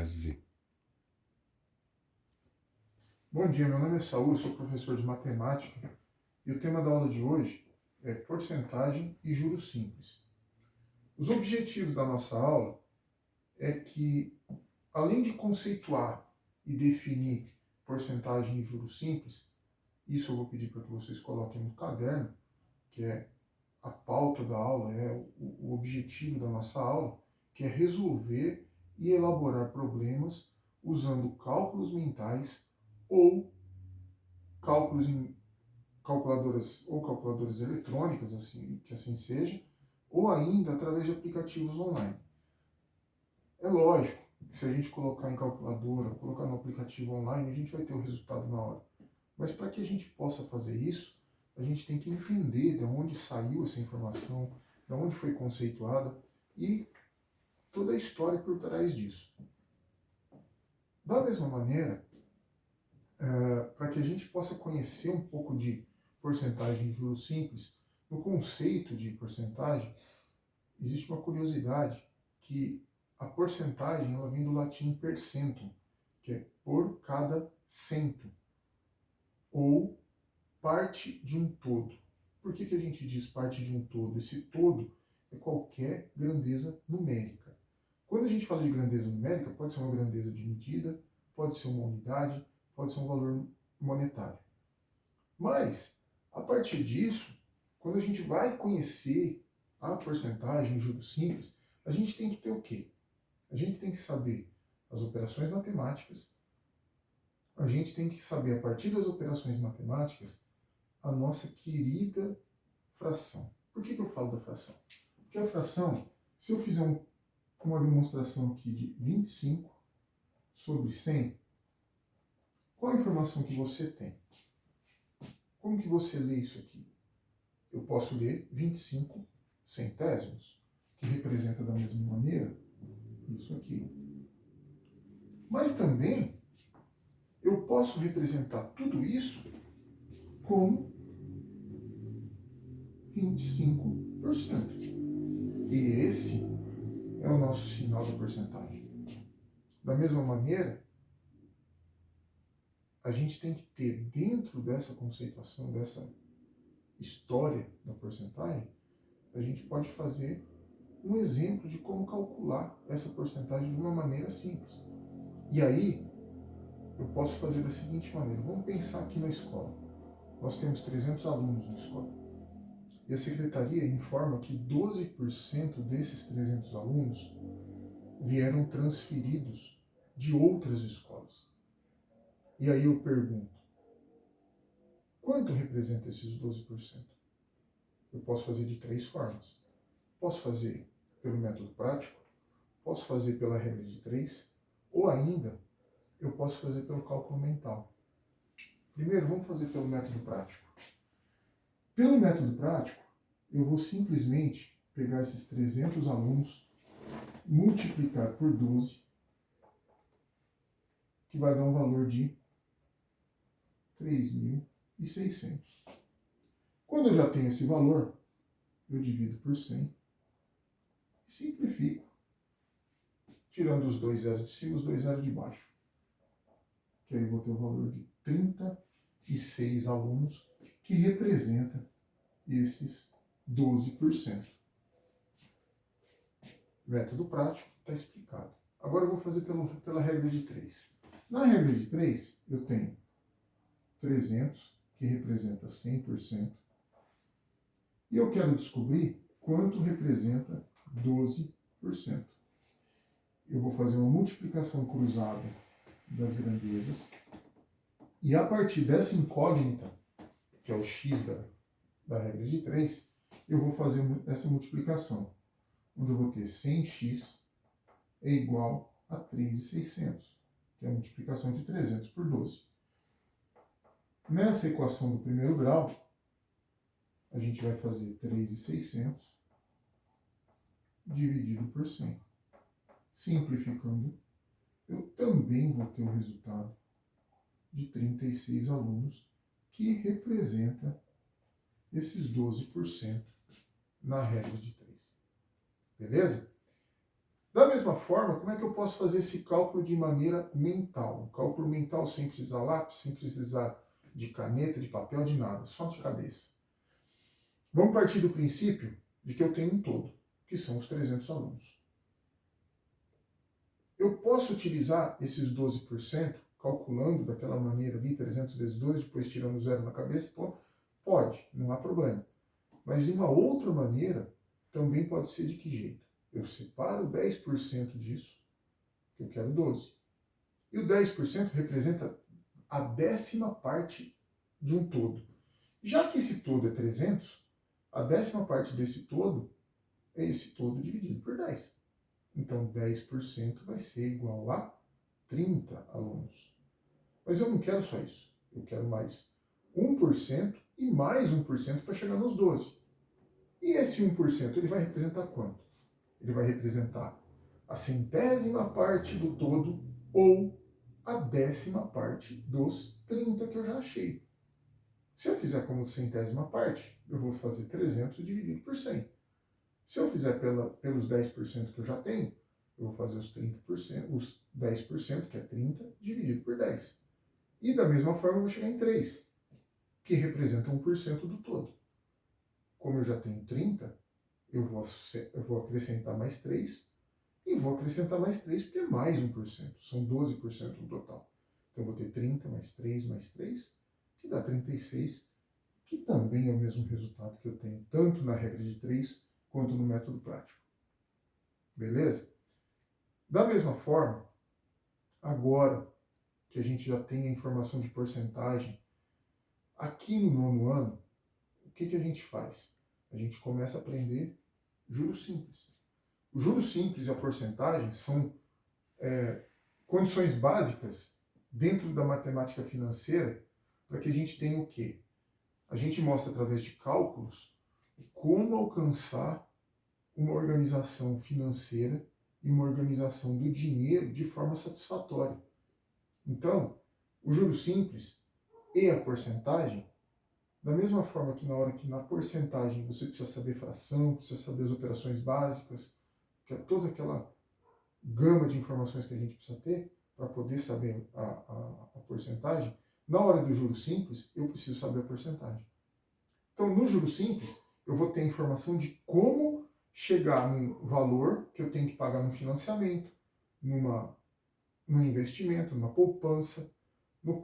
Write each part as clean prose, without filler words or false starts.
base. Bom dia, meu nome é Saúl, sou professor de matemática e o tema da aula de hoje é porcentagem e juros simples. Os objetivos da nossa aula é que, além de conceituar e definir porcentagem e juros simples, isso eu vou pedir para que vocês coloquem no caderno, que é a pauta da aula, é o objetivo da nossa aula, que é resolver e elaborar problemas usando cálculos mentais ou cálculos em calculadoras eletrônicas, assim, que assim seja, ou ainda através de aplicativos online. É lógico que se a gente colocar em calculadora, colocar no aplicativo online, a gente vai ter o resultado na hora. Mas para que a gente possa fazer isso, a gente tem que entender de onde saiu essa informação, de onde foi conceituada e toda a história por trás disso. Da mesma maneira, para que a gente possa conhecer um pouco de porcentagem de juros simples, no conceito de porcentagem, existe uma curiosidade que a porcentagem ela vem do latim percentum, que é por cada cento, ou parte de um todo. Por que a gente diz parte de um todo? Esse todo é qualquer grandeza numérica. Quando a gente fala de grandeza numérica, pode ser uma grandeza de medida, pode ser uma unidade, pode ser um valor monetário. Mas, a partir disso, quando a gente vai conhecer a porcentagem, juros simples, a gente tem que ter o quê? A gente tem que saber as operações matemáticas, a gente tem que saber, a partir das operações matemáticas, a nossa querida fração. Por que eu falo da fração? Porque a fração, se eu fizer uma demonstração aqui de 25 sobre 100, qual a informação que você tem? Como que você lê isso aqui? Eu posso ler 25 centésimos, que representa da mesma maneira isso aqui. Mas também eu posso representar tudo isso como 25%. E esse é o nosso sinal da porcentagem. Da mesma maneira, a gente tem que ter dentro dessa conceituação, dessa história da porcentagem, a gente pode fazer um exemplo de como calcular essa porcentagem de uma maneira simples. E aí, eu posso fazer da seguinte maneira. Vamos pensar aqui na escola. Nós temos 300 alunos na escola. E a secretaria informa que 12% desses 300 alunos vieram transferidos de outras escolas. E aí eu pergunto, quanto representa esses 12%? Eu posso fazer de 3 formas. Posso fazer pelo método prático, posso fazer pela regra de 3, ou ainda eu posso fazer pelo cálculo mental. Primeiro, vamos fazer pelo método prático. Pelo método prático, eu vou simplesmente pegar esses 300 alunos, multiplicar por 12, que vai dar um valor de 3.600. Quando eu já tenho esse valor, eu divido por 100 e simplifico, tirando os 2 zeros de cima e os 2 zeros de baixo. Que aí eu vou ter o valor de 36 alunos, que representa esses 12%. Método prático está explicado. Agora eu vou fazer pela regra de 3. Na regra de 3, eu tenho 300, que representa 100%, e eu quero descobrir quanto representa 12%. Eu vou fazer uma multiplicação cruzada das grandezas, e a partir dessa incógnita, que é o x da regra de 3, eu vou fazer essa multiplicação, onde eu vou ter 100x é igual a 3.600, que é a multiplicação de 300 por 12. Nessa equação do primeiro grau, a gente vai fazer 3.600 dividido por 100. Simplificando, eu também vou ter o resultado de 36 alunos, que representa esses 12% na regra de 3. Beleza? Da mesma forma, como é que eu posso fazer esse cálculo de maneira mental? Um cálculo mental sem precisar lápis, sem precisar de caneta, de papel, de nada, só de cabeça. Vamos partir do princípio de que eu tenho um todo, que são os 300 alunos. Eu posso utilizar esses 12%, calculando daquela maneira ali, 300 vezes 12, depois tirando o zero na cabeça? Pode, não há problema. Mas de uma outra maneira, também pode ser de que jeito? Eu separo 10% disso, que eu quero 12. E o 10% representa a 10ª parte de um todo. Já que esse todo é 300, a 10ª parte desse todo é esse todo dividido por 10. Então, 10% vai ser igual a 30 alunos. Mas eu não quero só isso. Eu quero mais 1% e mais 1% para chegar nos 12. E esse 1% ele vai representar quanto? Ele vai representar a 100ª parte do todo ou a 10ª parte dos 30 que eu já achei. Se eu fizer como 100ª parte, eu vou fazer 300 dividido por 100. Se eu fizer pelos 10% que eu já tenho, eu vou fazer os 30%, os 10%, que é 30, dividido por 10. E da mesma forma eu vou chegar em 3, que representa 1% do todo. Como eu já tenho 30, eu vou acrescentar mais 3 e vou acrescentar mais 3, porque é mais 1%. São 12% no total. Então eu vou ter 30 mais 3 mais 3, que dá 36, que também é o mesmo resultado que eu tenho tanto na regra de 3 quanto no método prático. Beleza? Da mesma forma, agora que a gente já tem a informação de porcentagem, aqui no 9º ano, o que a gente faz? A gente começa a aprender juros simples. O juros simples e a porcentagem são condições básicas dentro da matemática financeira para que a gente tenha o quê? A gente mostra através de cálculos como alcançar uma organização financeira e uma organização do dinheiro de forma satisfatória. Então, o juros simples e a porcentagem, da mesma forma que na hora que na porcentagem você precisa saber fração, precisa saber as operações básicas, que é toda aquela gama de informações que a gente precisa ter para poder saber a porcentagem, na hora do juros simples, eu preciso saber a porcentagem. Então, no juros simples, eu vou ter a informação de como chegar num valor que eu tenho que pagar no financiamento, num investimento, numa poupança,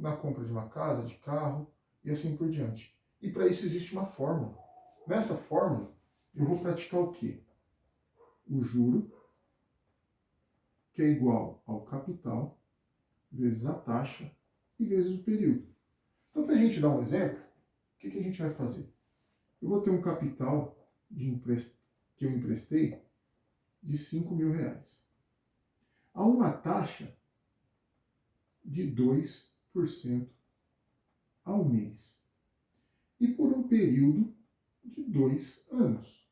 na compra de uma casa, de carro e assim por diante. E para isso existe uma fórmula. Nessa fórmula, eu vou praticar o quê? O juro, que é igual ao capital, vezes a taxa e vezes o período. Então, para a gente dar um exemplo, o que a gente vai fazer? Eu vou ter um capital que eu emprestei de 5 mil reais. Há uma taxa de 2% ao mês. E por um período de 2 anos.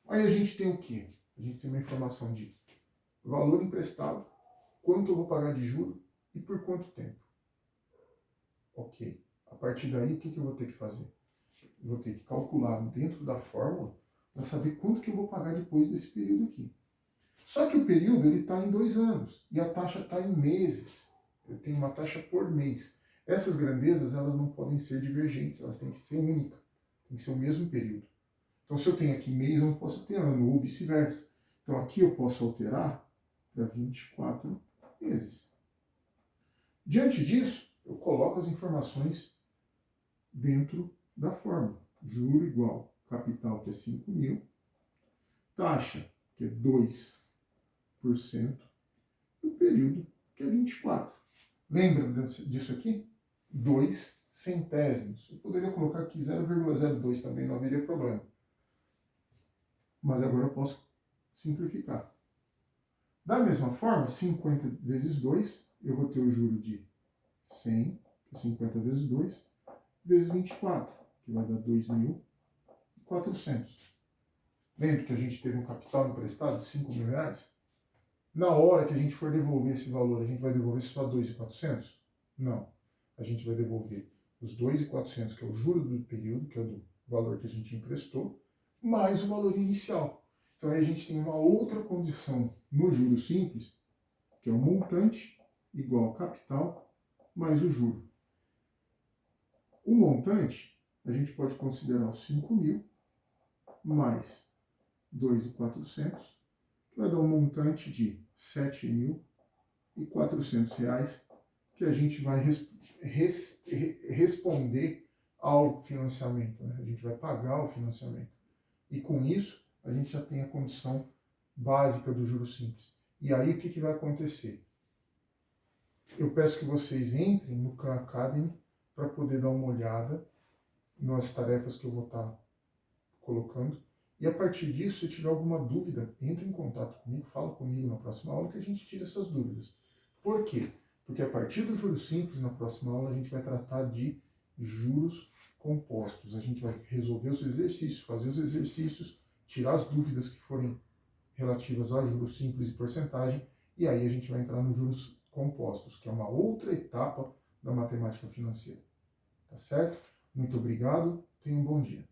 Aí a gente tem o quê? A gente tem uma informação de valor emprestado, quanto eu vou pagar de juro e por quanto tempo. Ok. A partir daí, o que eu vou ter que fazer? Eu vou ter que calcular dentro da fórmula para saber quanto que eu vou pagar depois desse período aqui. Só que o período ele está em 2 anos e a taxa está em meses. Eu tenho uma taxa por mês. Essas grandezas elas não podem ser divergentes, elas têm que ser únicas, tem que ser o mesmo período. Então, se eu tenho aqui mês, eu não posso ter ano, ou vice-versa. Então, aqui eu posso alterar para 24 meses. Diante disso, eu coloco as informações dentro da fórmula. Juro igual capital, que é 5 mil, taxa, que é 2%, e o período, que é 24. Lembra disso aqui? 2 centésimos. Eu poderia colocar aqui 0,02 também, não haveria problema. Mas agora eu posso simplificar. Da mesma forma, 50 vezes 2, eu vou ter o juro de 100, que é 50 vezes 2, vezes 24, que vai dar 2.400. Lembra que a gente teve um capital emprestado de 5 mil reais? Na hora que a gente for devolver esse valor, a gente vai devolver só 2.400? Não. A gente vai devolver os 2.400, que é o juro do período, que é do valor que a gente emprestou, mais o valor inicial. Então aí a gente tem uma outra condição no juro simples, que é o montante igual ao capital mais o juro. O montante, a gente pode considerar os 5.000 mais 2.400, que vai dar um montante de R$ 7.400, que a gente vai responder ao financiamento, né? A gente vai pagar o financiamento. E com isso, a gente já tem a condição básica do juro simples. E aí, o que vai acontecer? Eu peço que vocês entrem no Khan Academy para poder dar uma olhada nas tarefas que eu vou estar colocando. E a partir disso, se tiver alguma dúvida, entre em contato comigo, fala comigo na próxima aula que a gente tira essas dúvidas. Por quê? Porque a partir do juro simples, na próxima aula, a gente vai tratar de juros compostos. A gente vai resolver os exercícios, fazer os exercícios, tirar as dúvidas que forem relativas a juros simples e porcentagem, e aí a gente vai entrar nos juros compostos, que é uma outra etapa da matemática financeira. Tá certo? Muito obrigado, tenha um bom dia.